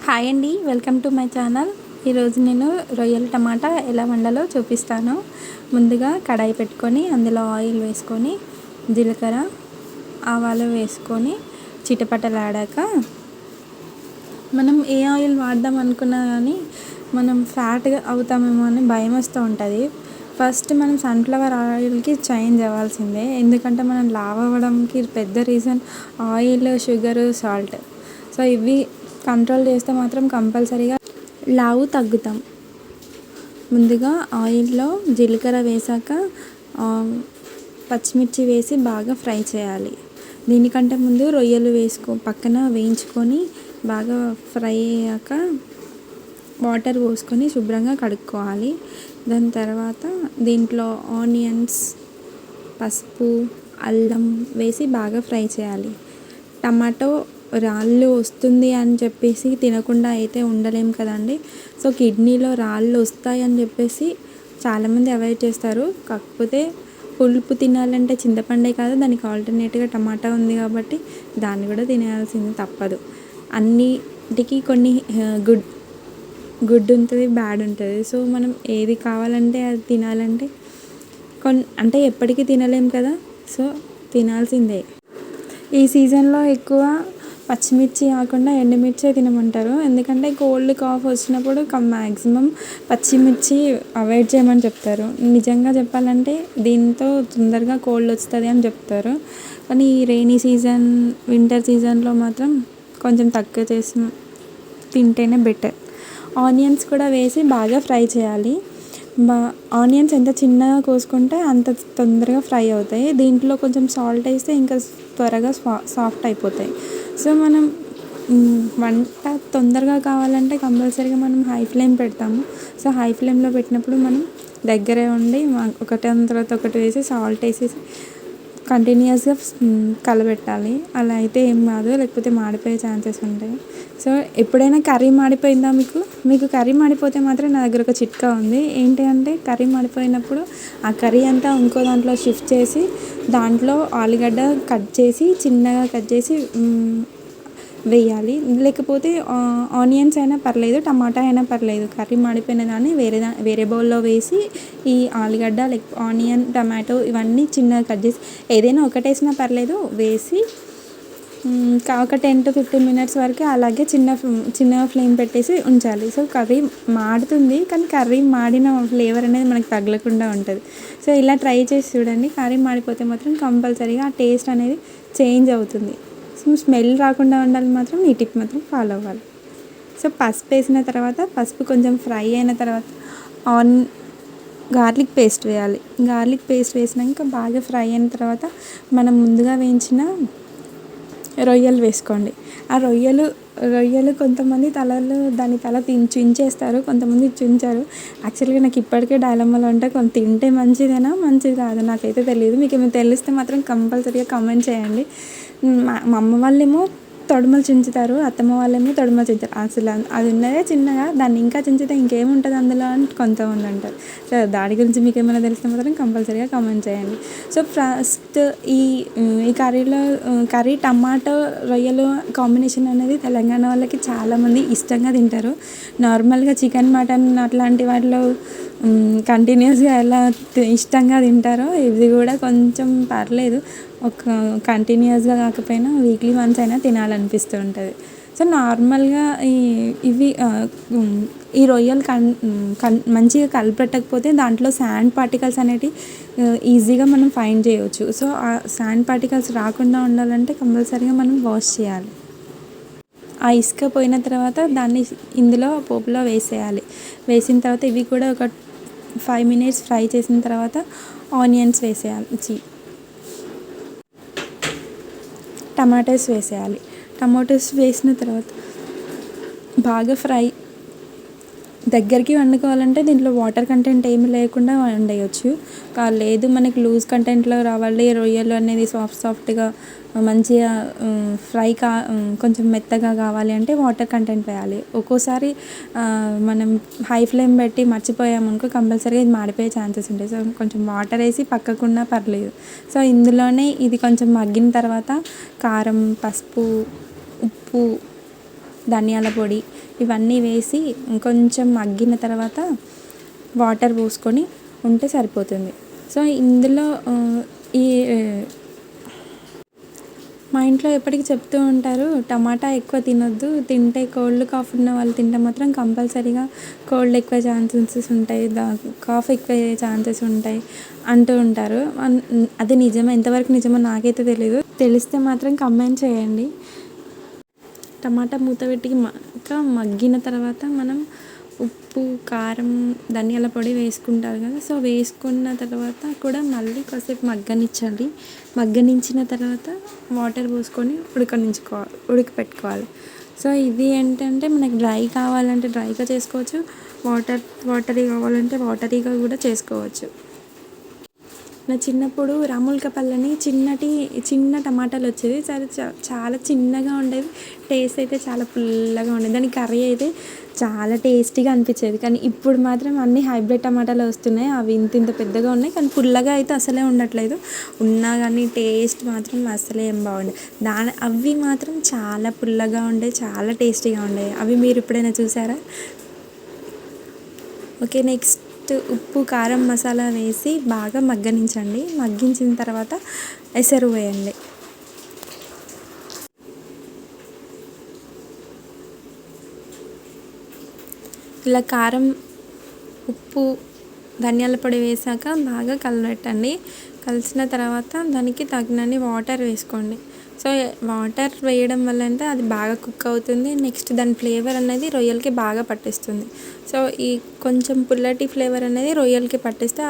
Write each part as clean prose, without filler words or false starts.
Hi అండి, welcome to my channel. ఈరోజు నేను రొయ్యల టమాటా ఎలా వండాలో చూపిస్తాను. ముందుగా కడాయి పెట్టుకొని అందులో ఆయిల్ వేసుకొని జీలకర్ర ఆవాలు వేసుకొని చిటపటలాడాక మనం ఏ ఆయిల్ వాడదాం అనుకున్నా కానీ మనం ఫ్యాట్గా అవుతామేమో అని భయం వస్తూ ఉంటుంది. ఫస్ట్ మనం సన్ఫ్లవర్ ఆయిల్కి చేంజ్ అవ్వాల్సిందే, ఎందుకంటే మనం లావ్ అవ్వడానికి పెద్ద reason oil, sugar, salt. So ఇవి కంట్రోల్ చేస్తే మాత్రం కంపల్సరీగా లావు తగ్గుతాం. ముందుగా ఆయిల్లో జీలకర్ర వేసాక పచ్చిమిర్చి వేసి బాగా ఫ్రై చేయాలి. దీనికంటే ముందు రొయ్యలు పక్కన వేయించుకొని బాగా ఫ్రై అయ్యాక వాటర్ పోసుకొని శుభ్రంగా కడుక్కోవాలి. దాని తర్వాత దీంట్లో ఆనియన్స్, పసుపు, అల్లం వేసి బాగా ఫ్రై చేయాలి. టమాటో రాళ్ళు వస్తుంది అని చెప్పేసి తినకుండా అయితే ఉండలేం కదండి. సో కిడ్నీలో రాళ్ళు వస్తాయని చెప్పేసి చాలామంది అవాయిడ్ చేస్తారు. కాకపోతే పులుపు తినాలంటే చింతపండే కాదు, దానికి ఆల్టర్నేట్గా టమాటా ఉంది కాబట్టి దాన్ని కూడా తినాల్సింది తప్పదు. అన్నిటికీ కొన్ని గుడ్ ఉంటుంది, బ్యాడ్ ఉంటుంది. సో మనం ఏది కావాలంటే అది తినాలంటే అంటే ఎప్పటికీ తినలేం కదా, సో తినాల్సిందే. ఈ సీజన్లో ఎక్కువ పచ్చిమిర్చి కాకుండా ఎండుమిర్చే తినమంటారు, ఎందుకంటే కోల్డ్ కాఫ్ వచ్చినప్పుడు మ్యాక్సిమం పచ్చిమిర్చి అవాయిడ్ చేయమని చెప్తారు. నిజంగా చెప్పాలంటే దీంతో తొందరగా కోల్డ్ వస్తుంది అని చెప్తారు, కానీ ఈ రెయినీ సీజన్, వింటర్ సీజన్లో మాత్రం కొంచెం తక్కువ చేసి తింటేనే బెటర్. ఆనియన్స్ కూడా వేసి బాగా ఫ్రై చేయాలి. ఆనియన్స్ ఎంత చిన్నగా కోసుకుంటే అంత తొందరగా ఫ్రై అవుతాయి. దీంట్లో కొంచెం సాల్ట్ వేస్తే ఇంకా త్వరగా సాఫ్ట్ అయిపోతాయి. సో మనం వంట తొందరగా కావాలంటే కంపల్సరీగా మనం హై ఫ్లేమ్ పెడతాము. సో హై ఫ్లేమ్లో పెట్టినప్పుడు మనం దగ్గరే ఉండి ఒకటి తర్వాత ఒకటి వేసి సాల్ట్ వేసేసి కంటిన్యూస్గా కలబెట్టాలి. అలా అయితే ఏం కాదు, లేకపోతే మాడిపోయే ఛాన్సెస్ ఉంటాయి. సో ఎప్పుడైనా కర్రీ మాడిపోయిందా మీకు కర్రీ మాడిపోతే మాత్రం నా దగ్గర ఒక చిట్కా ఉంది. ఏంటి అంటే, కర్రీ మాడిపోయినప్పుడు ఆ కర్రీ అంతా ఇంకో దాంట్లో షిఫ్ట్ చేసి దాంట్లో ఆలుగడ్డ చిన్నగా కట్ చేసి వేయాలి. లేకపోతే ఆనియన్స్ అయినా పర్లేదు, టమాటా అయినా పర్లేదు. కర్రీ మాడిపోయిన దాన్ని వేరే బౌల్లో వేసి ఈ ఆలుగడ్డ, ఆనియన్, టమాటో ఇవన్నీ చిన్నగా కట్ చేసి ఏదైనా ఒకటేసినా పర్లేదు వేసి ఒక 10 to 15 minutes వరకు అలాగే చిన్న ఫ్లేమ్ పెట్టేసి ఉంచాలి. సో కర్రీ మాడుతుంది, కానీ కర్రీ మాడిన ఫ్లేవర్ అనేది మనకు తగలకుండా ఉంటుంది. సో ఇలా ట్రై చేసి చూడండి. కర్రీ మాడిపోతే మాత్రం కంపల్సరీగా ఆ టేస్ట్ అనేది చేంజ్ అవుతుంది. సో స్మెల్ రాకుండా ఉండాలి మాత్రం ఈ టిప్ మాత్రం ఫాలో అవ్వాలి. సో పసుపు వేసిన తర్వాత, పసుపు కొంచెం ఫ్రై అయిన తర్వాత గార్లిక్ పేస్ట్ వేయాలి. గార్లిక్ పేస్ట్ వేసినాక బాగా ఫ్రై అయిన తర్వాత మనం ముందుగా వేయించిన రొయ్యలు వేసుకోండి. ఆ రొయ్యలు కొంతమంది దాని తల చించేస్తారు, కొంతమంది చించారు. యాక్చువల్గా నాకు ఇప్పటికే డైలమాలో ఉంటే తింటే మంచిదేనా మంచిది కాదు నాకైతే తెలియదు. మీకు ఏమైనా తెలిస్తే మాత్రం కంపల్సరీగా కామెంట్ చేయండి. మా అమ్మ వాళ్ళేమో తొడుమలు చించుతారు, అత్తమ్మ వాళ్ళేమో తొడుమలు చించుతారు. అసలు అది ఉన్నదే చిన్నగా, దాన్ని ఇంకా చించితే ఇంకేముంటుంది అందులో అని కొంతమంది అంటారు. సో దాని గురించి మీకు ఏమైనా తెలిస్తే మాత్రం కంపల్సరీగా కామెంట్ చేయండి. సో ఫస్ట్ ఈ కర్రీ టమాటో రొయ్యలు కాంబినేషన్ అనేది తెలంగాణ వాళ్ళకి చాలామంది ఇష్టంగా తింటారు. నార్మల్గా చికెన్, మటన్ అట్లాంటి వాటిలో కంటిన్యూస్గా ఎలా ఇష్టంగా తింటారో ఇది కూడా కొంచెం పర్లేదు, ఒక కంటిన్యూస్గా కాకపోయినా వీక్లీ వన్స్ అయినా తినాలనిపిస్తూ ఉంటుంది. సో నార్మల్గా ఈ రొయ్యలు మంచిగా కలిపెట్టకపోతే దాంట్లో శాండ్ పార్టికల్స్ అనేవి ఈజీగా మనం ఫైండ్ చేయవచ్చు. సో ఆ శాండ్ పార్టికల్స్ రాకుండా ఉండాలంటే కంపల్సరీగా మనం వాష్ చేయాలి. ఆ ఇసుక పోయిన తర్వాత దాన్ని ఇందులో పోపులో వేసేయాలి. వేసిన తర్వాత ఇవి కూడా ఒక 5 minutes ఫ్రై చేసిన తర్వాత ఆనియన్స్ వేసేయాలి, టమాటోస్ వేసేయాలి. టమాటోస్ వేసిన తర్వాత బాగా ఫ్రై దగ్గరికి వండుకోవాలంటే దీంట్లో వాటర్ కంటెంట్ ఏమి లేకుండా వండేయచ్చు. లేదు మనకి లూజ్ కంటెంట్లో రావాలి, రొయ్యలు అనేది సాఫ్ట్గా మంచిగా కొంచెం మెత్తగా కావాలి అంటే వాటర్ కంటెంట్ వేయాలి. ఒక్కోసారి మనం హై ఫ్లేమ్ పెట్టి మర్చిపోయామనుకో కంపల్సరీగా ఇది మాడిపోయే ఛాన్సెస్ ఉంటాయి. సో కొంచెం వాటర్ వేసి పక్కకున్నా పర్లేదు. సో ఇందులోనే ఇది కొంచెం మగ్గిన తర్వాత కారం, పసుపు, ఉప్పు ధనియాల పొడి ఇవన్నీ వేసి కొంచెం మగ్గిన తర్వాత వాటర్ పోసుకొని ఉంటే సరిపోతుంది. సో ఇందులో ఈ మా ఇంట్లో ఎప్పటికీ చెప్తూ ఉంటారు, టమాటా ఎక్కువ తినొద్దు, తింటే కోల్డ్ కాఫ్ ఉన్న వాళ్ళు తింటే మాత్రం కంపల్సరీగా కోల్డ్ ఎక్కువ ఛాన్సెస్ ఉంటాయి, కాఫ్ ఎక్కువ అయ్యే ఛాన్సెస్ ఉంటాయి అంటూ ఉంటారు. అది నిజమో ఎంతవరకు నిజమో నాకైతే తెలీదు, తెలిస్తే మాత్రం కమెంట్ చేయండి. టమాటా మూత పెట్టి మగ్గిన తర్వాత మనం ఉప్పు, కారం, ధనియాల పొడి వేసుకుంటారు కదా, సో వేసుకున్న తర్వాత కూడా మళ్ళీ కాసేపు మగ్గనించండి. మగ్గనించిన తర్వాత వాటర్ పోసుకొని ఉడకపెట్టుకోవాలి. సో ఇది ఏంటంటే మనకి డ్రై కావాలంటే డ్రైగా చేసుకోవచ్చు, వాటరీ కావాలంటే వాటరీగా కూడా చేసుకోవచ్చు. నా చిన్నప్పుడు రాములకపల్లని చిన్న టమాటాలు వచ్చేది, చాలా చిన్నగా ఉండేది, టేస్ట్ అయితే చాలా పుల్లగా ఉండేది, దాని కర్రీ అయితే చాలా టేస్టీగా అనిపించేది. కానీ ఇప్పుడు మాత్రం అన్ని హైబ్రిడ్ టమాటాలు వస్తున్నాయి, అవి ఇంత పెద్దగా ఉన్నాయి కానీ పుల్లగా అయితే అసలే ఉండట్లేదు, ఉన్నా కానీ టేస్ట్ మాత్రం అసలే ఏం బాగుండేది. అవి మాత్రం చాలా పుల్లగా ఉండే, చాలా టేస్టీగా ఉండేవి. అవి మీరు ఎప్పుడైనా చూసారా? ఓకే, నెక్స్ట్ ఉప్పు, కారం, మసాలా వేసి బాగా మగ్గనించండి. మగ్గించిన తర్వాత ఎసరు వేయండి. ఇలా కారం, ఉప్పు, ధనియాల పొడి వేసాక బాగా కలబెట్టండి. కలిసిన తర్వాత దానికి తగినన్ని వాటర్ వేసుకోండి. సో వాటర్ వేయడం వల్ల అంటే అది బాగా కుక్ అవుతుంది. నెక్స్ట్ దాని ఫ్లేవర్ అనేది రొయ్యలకి బాగా పట్టిస్తుంది. సో ఈ కొంచెం పుల్లటి ఫ్లేవర్ అనేది రొయ్యలకి పట్టిస్తే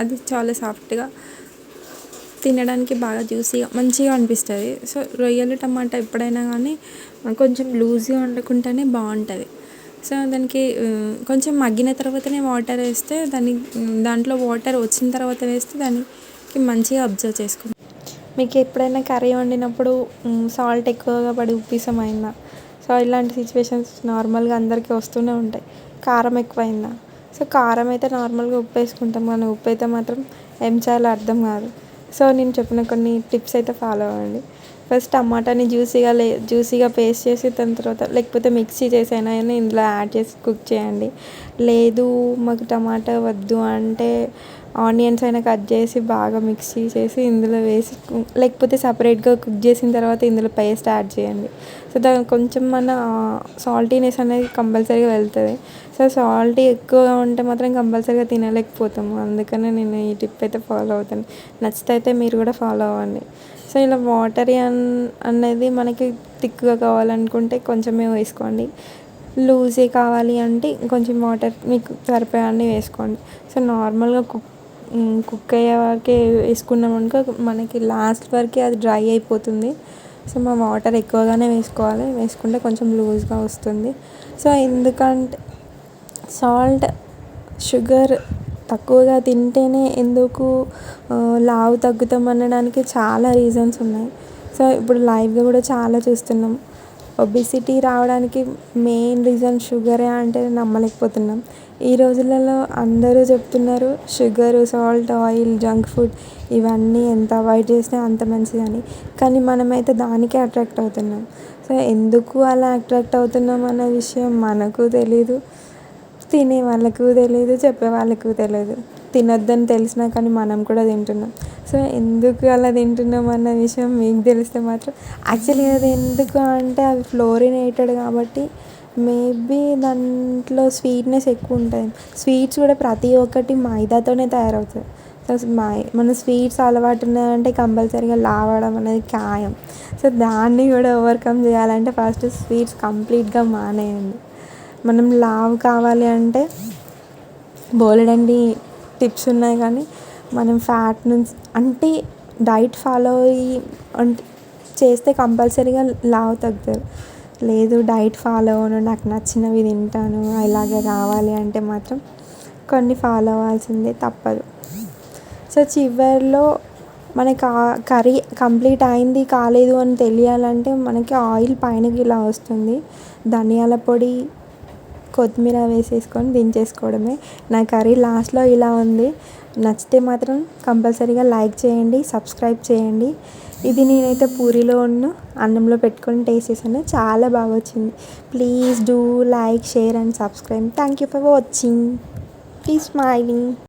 అది చాలా సాఫ్ట్గా తినడానికి బాగా జ్యూసీగా మంచిగా అనిపిస్తుంది. సో రొయ్యలు టమాటా ఎప్పుడైనా కానీ కొంచెం లూజ్గా వండుకుంటేనే బాగుంటుంది. సో దానికి కొంచెం మగ్గిన తర్వాతనే వాటర్ వేస్తే దాంట్లో వాటర్ వచ్చిన తర్వాత వేస్తే దానికి మంచిగా అబ్జర్వ్ చేసుకుంటుంది. మీకు ఎప్పుడైనా కర్రీ వండినప్పుడు సాల్ట్ ఎక్కువగా పడి ఉప్పిసమైందా? సో ఇలాంటి సిచ్యువేషన్స్ నార్మల్గా అందరికీ వస్తూనే ఉంటాయి. కారం ఎక్కువైందా? సో కారం అయితే నార్మల్గా ఉప్పు వేసుకుంటాం, కానీ ఉప్పు అయితే మాత్రం ఏం చేయాలో అర్థం కాదు. సో నేను చెప్పిన కొన్ని టిప్స్ అయితే ఫాలో అవ్వండి. ఫస్ట్ టమాటాని జ్యూసీగా పేస్ట్ చేసి దాని తర్వాత లేకపోతే మిక్సీ చేసైనా ఇందులో యాడ్ చేసి కుక్ చేయండి. లేదు మాకు టమాటా వద్దు అంటే ఆనియన్స్ అయినా కట్ చేసి బాగా మిక్సీ చేసి ఇందులో వేసి లేకపోతే సపరేట్గా కుక్ చేసిన తర్వాత ఇందులో పేస్ట్ యాడ్ చేయండి. సో దానికి కొంచెం మన సాల్టీనెస్ అనేది కంపల్సరీగా వెళ్తుంది. సో సాల్టీ ఎక్కువగా ఉంటే మాత్రం కంపల్సరీగా తినలేకపోతాము. అందుకనే నేను ఈ టిప్ అయితే ఫాలో అవుతాను. నచ్చితే అయితే మీరు కూడా ఫాలో అవ్వండి. సో ఇలా వాటరీ అనేది మనకి థిక్గా కావాలనుకుంటే కొంచెమే వేసుకోండి, లూజీ కావాలి అంటే కొంచెం వాటర్ మీకు సరిపోయాన్ని వేసుకోండి. సో నార్మల్గా కుక్ అయ్యే వరకే వేసుకున్నాం అనుకో మనకి లాస్ట్ వరకు అది డ్రై అయిపోతుంది. సో మా వాటర్ ఎక్కువగానే వేసుకుంటే కొంచెం లూజ్గా వస్తుంది. సో ఎందుకంటే సాల్ట్, షుగర్ తక్కువగా తింటేనే ఎందుకు లావు తగ్గుతాం అనడానికి చాలా రీజన్స్ ఉన్నాయి. సో ఇప్పుడు లైవ్గా కూడా చాలా చూస్తున్నాం. ఒబిసిటీ రావడానికి మెయిన్ రీజన్ షుగరే అంటే నమ్మలేకపోతున్నాం. ఈ రోజులలో అందరూ చెప్తున్నారు sugar, salt, oil, junk food ఇవన్నీ ఎంత అవాయిడ్ చేస్తే అంత మంచిదని, కానీ మనమైతే దానికే అట్రాక్ట్ అవుతున్నాం. సో ఎందుకు అలా అట్రాక్ట్ అవుతున్నాం అన్న విషయం మనకు తెలీదు, తినే వాళ్ళకు తెలియదు, చెప్పే వాళ్ళకు తెలియదు. తినొద్దని తెలిసినా కానీ మనం కూడా తింటున్నాం. సో ఎందుకు అలా తింటున్నాం అన్న విషయం మీకు తెలిస్తే మాత్రం యాక్చువల్లీ అది ఎందుకు అంటే అవి ఫ్లోరినేటెడ్ కాబట్టి మేబీ దాంట్లో స్వీట్నెస్ ఎక్కువ ఉంటుంది. స్వీట్స్ కూడా ప్రతి ఒక్కటి మైదాతోనే తయారవుతుంది. సో మన స్వీట్స్ అలవాటు ఉన్నాయంటే కంపల్సరీగా లావడం అనేది ఖాయం. సో దాన్ని కూడా ఓవర్కమ్ చేయాలంటే ఫస్ట్ స్వీట్స్ కంప్లీట్గా మానేయండి. మనం లావు కావాలి అంటే బోలెడన్ని టిప్స్ ఉన్నాయి, కానీ మనం ఫ్యాట్ నుంచి అంటే డైట్ ఫాలో అయ్యి చేస్తే కంపల్సరీగా లావు తగ్గుతారు. లేదు డైట్ ఫాలో అవ్వను, నాకు నచ్చినవి తింటాను, ఇలాగే రావాలి అంటే మాత్రం కొన్ని ఫాలో అవ్వాల్సిందే, తప్పదు. సో చివరిలో మనకి కర్రీ కంప్లీట్ అయింది కాలేదు అని తెలియాలంటే మనకి ఆయిల్ పైనకి ఇలా వస్తుంది. ధనియాల పొడి, కొత్తిమీర వేసేసుకొని దించేసుకోవడమే. నా కర్రీ లాస్ట్లో ఇలా ఉంది. నచ్చితే మాత్రం కంపల్సరీగా లైక్ చేయండి, సబ్స్క్రైబ్ చేయండి. ఇది నేనైతే పూరీలో అన్నంలో పెట్టుకొని టేస్ట్ చేశాను, చాలా బాగా వచ్చింది. Please do like, share and subscribe. Thank you for watching. Please smiling.